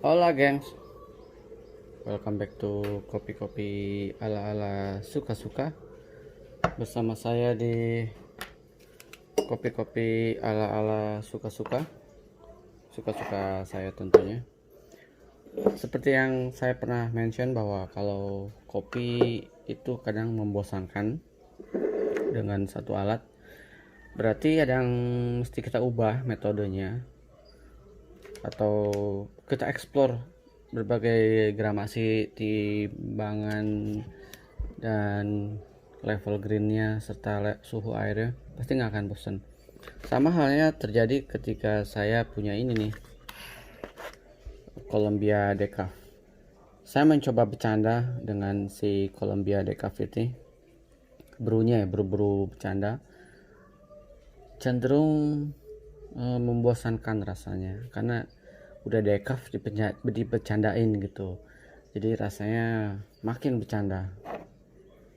Hola gengs, welcome back to kopi-kopi ala-ala suka-suka. Bersama saya di kopi-kopi ala-ala suka-suka. Suka-suka saya tentunya. Seperti yang saya pernah mention bahwa kalau kopi itu kadang membosankan dengan satu alat, berarti ada yang mesti kita ubah metodenya, atau kita explore berbagai gramasi, timbangan, dan level greennya serta suhu airnya. Pasti nggak akan bosan. Sama halnya terjadi ketika saya punya ini nih, Columbia Decaf. Saya mencoba bercanda dengan si Columbia Decaf ini, brew-nya ya, brew bercanda, cenderung membosankan rasanya karena udah decaf dibercandain gitu. Jadi rasanya makin bercanda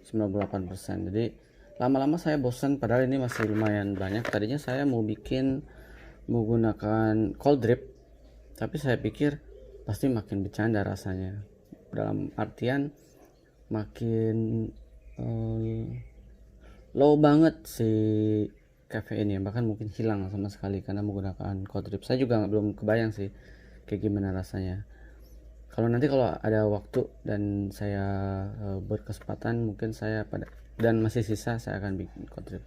98%. Jadi lama-lama saya bosan, padahal ini masih lumayan banyak. Tadinya saya mau bikin menggunakan cold drip, tapi saya pikir pasti makin bercanda rasanya, dalam artian makin low banget si kafeinnya, bahkan mungkin hilang sama sekali karena menggunakan cold drip. Saya juga belum kebayang sih kayak gimana rasanya. Kalau ada waktu dan saya berkesempatan, mungkin saya dan masih sisa, saya akan bikin cold drip.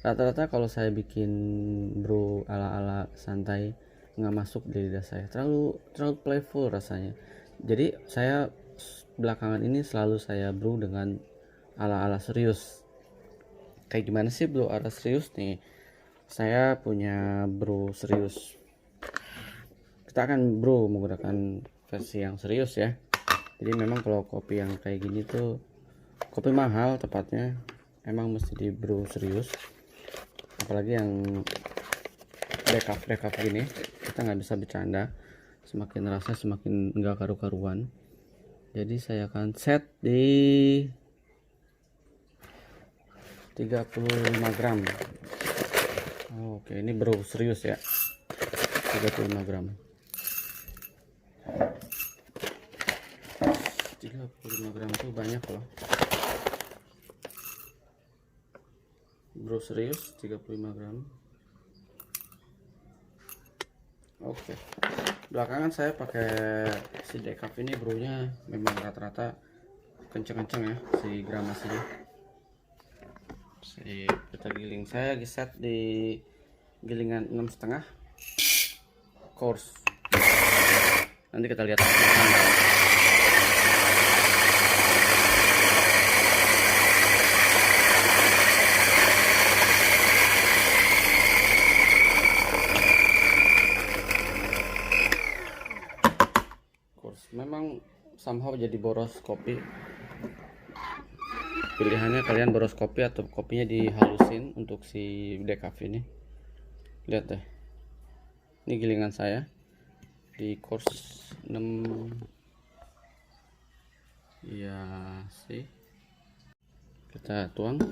Rata-rata kalau saya bikin brew ala-ala santai nggak masuk di lidah saya, terlalu playful rasanya. Jadi saya belakangan ini selalu saya brew dengan ala-ala serius. Kayak gimana sih brew ala serius nih? Saya punya brew serius. Kita akan brew menggunakan versi yang serius ya. Jadi memang kalau kopi yang kayak gini tuh, kopi mahal tepatnya, emang mesti di brew serius. Apalagi yang decaf gini, kita nggak bisa bercanda. Semakin rasa semakin nggak karu-karuan. Jadi saya akan set di 35 gram. Oke, ini brew serius ya. 35 gram. 35 gram tuh banyak loh. Brew serius 35 gram. Oke. Belakangan saya pakai si decaf ini, brewnya memang rata-rata kenceng-kenceng ya si gramasinya. Si kita giling, saya set di gilingan 6,5 course. Nanti kita lihat course. Memang somehow jadi boros kopi. Pilihannya kalian boros kopi atau kopinya dihalusin untuk si decaf ini. Lihat deh, ini gilingan saya di course 6. Iya sih, kita tuang.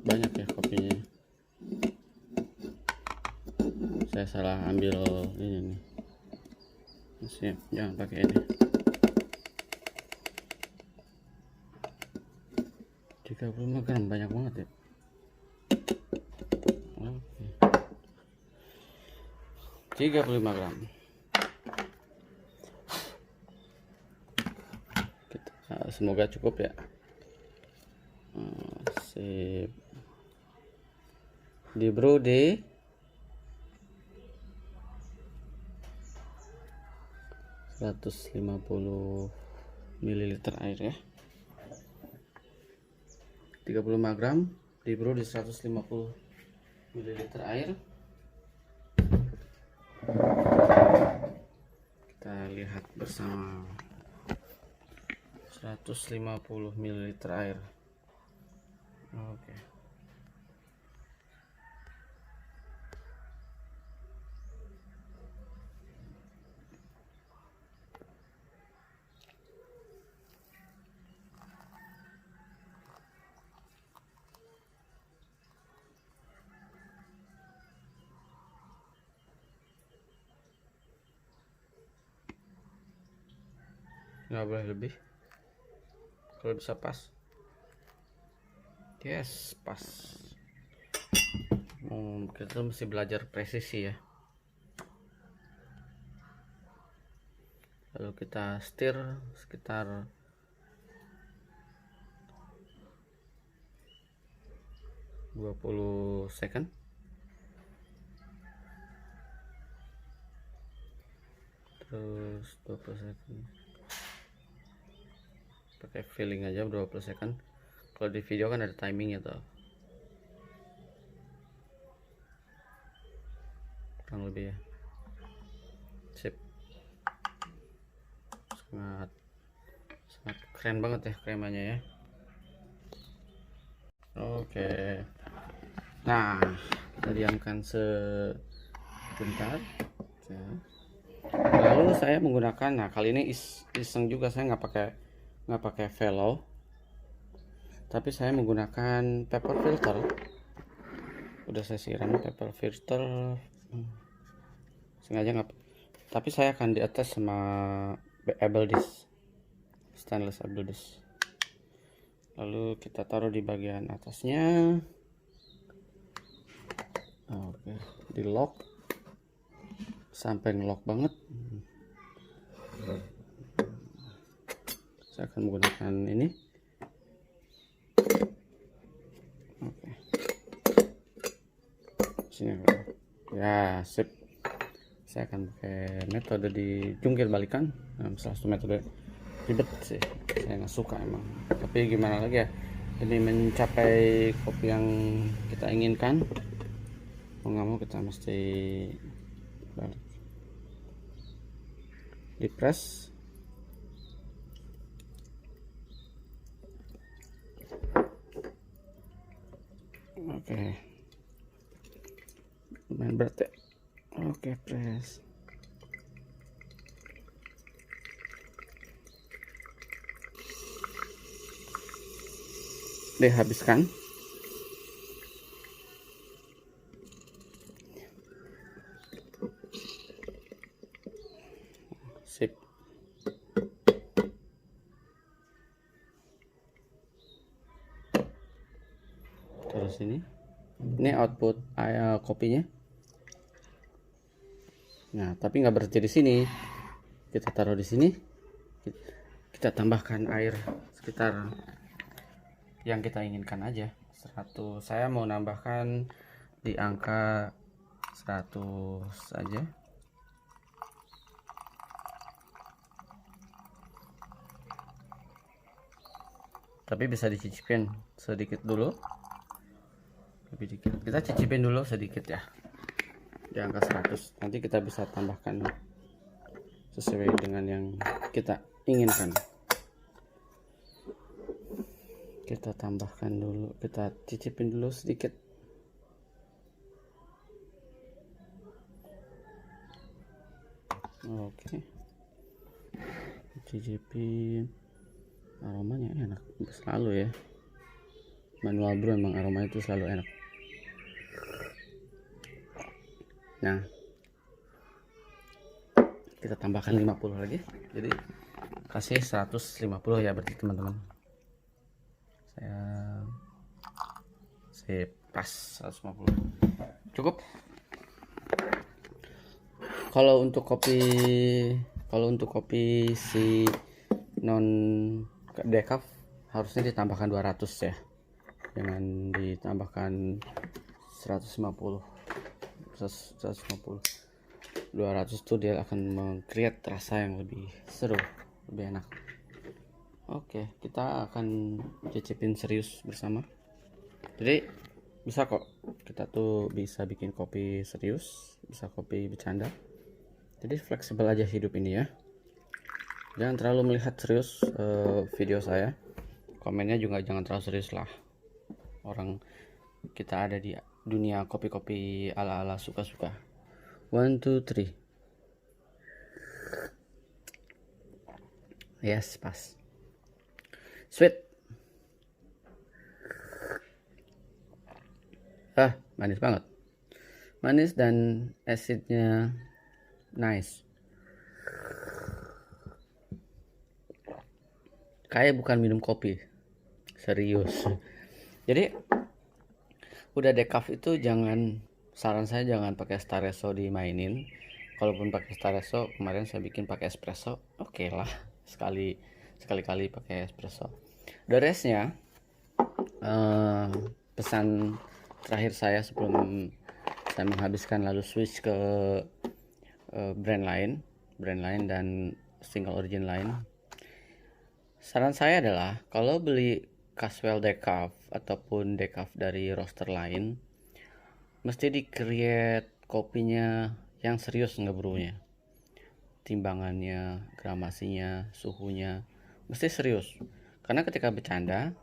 Banyak ya kopinya, saya salah ambil ini nih. Siap, jangan pakai ini. 35 gram banyak banget ya. Oke. 35 gram. Semoga cukup ya. Sip. Di brew di 150 ml air ya. 35 gram di brew di 150 ml air. Kita lihat bersama. 150 ml air. Oke. nggak boleh lebih. Kalau bisa pas. Yes, pas. Kita mesti belajar presisi ya. Lalu kita stir sekitar 20 second. Terus 20 second. Pakai filling aja 20 second. Kalau di video kan ada timingnya tuh. Kurang lebih ya. Sip. Sangat keren banget ya kremanya ya. Oke. Nah, kita diamkan sebentar. Oke. Lalu saya menggunakan, nah kali ini iseng juga, saya nggak pakai velo, tapi saya menggunakan paper filter. Udah saya siram paper filter, sengaja nggak, tapi saya akan di atas sama able dish, stainless able dish. Lalu kita taruh di bagian atasnya. Oke, di lock sampai ngelock banget. Saya akan menggunakan ini. Oke. Sini ya, sip. Saya akan pakai metode dijungkir balikan. Nah, salah satu metode ribet sih, saya nggak suka emang, tapi gimana lagi ya, demi mencapai kopi yang kita inginkan, mau nggak mau kita mesti balik. Di press. Oke, lumayan berat ya. Oke, press. Dihabiskan. Sip. Terus ini output kopinya. Nah, tapi nggak berhenti di sini. Kita taruh di sini. Kita tambahkan air sekitar yang kita inginkan aja. 100. Saya mau nambahkan di angka 100 saja. Tapi bisa dicicipin sedikit dulu. Lebih dikit. Kita cicipin dulu sedikit ya. Di angka 100. Nanti kita bisa tambahkan sesuai dengan yang kita inginkan. Kita tambahkan dulu, kita cicipin dulu sedikit. Oke. Cicipin. Aromanya enak selalu ya. Manual brew emang aromanya itu selalu enak. Nah, kita tambahkan 50 lagi, jadi kasih 150 ya berarti teman-teman. Saya pas 150 cukup. Kalau untuk kopi si non decaf harusnya ditambahkan 200 ya, jangan ditambahkan 150. 200 tuh dia akan meng-create rasa yang lebih seru, lebih enak. Oke, kita akan cicipin serius bersama. Jadi bisa kok, kita tuh bisa bikin kopi serius, bisa kopi bercanda. Jadi fleksibel aja hidup ini ya. Jangan terlalu melihat serius video saya. Komennya juga jangan terlalu serius lah. Orang kita ada di dunia kopi-kopi ala-ala suka-suka. 1, 2, 3. Yes, pas. Sweet. Manis banget. Manis dan acidnya nice. kayak bukan minum kopi, serius. Jadi udah decaf itu saran saya jangan pakai espresso dimainin. Kalaupun pakai espresso, kemarin saya bikin pakai espresso, oke lah, sekali pakai espresso. The restnya, pesan terakhir saya sebelum saya menghabiskan lalu switch ke brand lain dan single origin lain. Saran saya adalah kalau beli Caswell Decaf ataupun decaf dari roaster lain, mesti di create kopinya yang serius ngebrunya. Timbangannya, gramasinya, suhunya mesti serius. Karena ketika bercanda,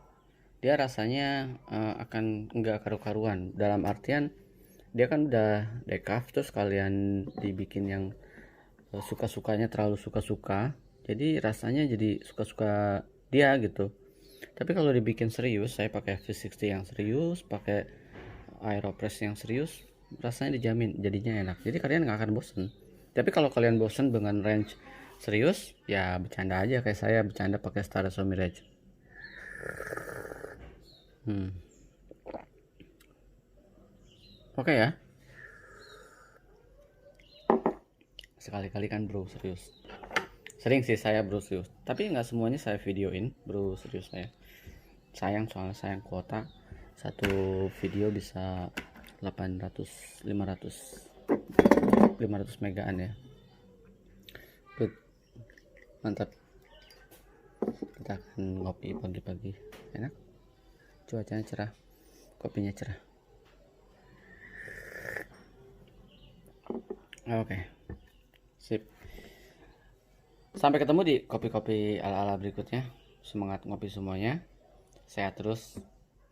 dia rasanya akan enggak karu-karuan. Dalam artian dia kan udah decaf, terus kalian dibikin yang suka-sukanya terlalu suka-suka, jadi rasanya jadi suka-suka dia gitu. Tapi kalau dibikin serius, saya pakai V60 yang serius, pakai Aeropress yang serius, rasanya dijamin jadinya enak. Jadi kalian nggak akan bosen. Tapi kalau kalian bosen dengan range serius, ya bercanda aja kayak saya bercanda pakai Espresso Mirage. Oke ya. Sekali-kali kan bro, serius. Sering sih saya bro serius, tapi nggak semuanya saya videoin bro serius saya. Soalnya sayang kuota. Satu video bisa 500 megaan ya. Good. Mantap. Kita akan ngopi pagi-pagi. Enak. Cuacanya cerah. Kopinya cerah. Oke. Sip. Sampai ketemu di kopi-kopi ala-ala berikutnya. Semangat ngopi semuanya. Sehat terus.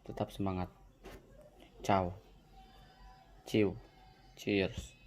Tetap semangat. Ciao. Cheers.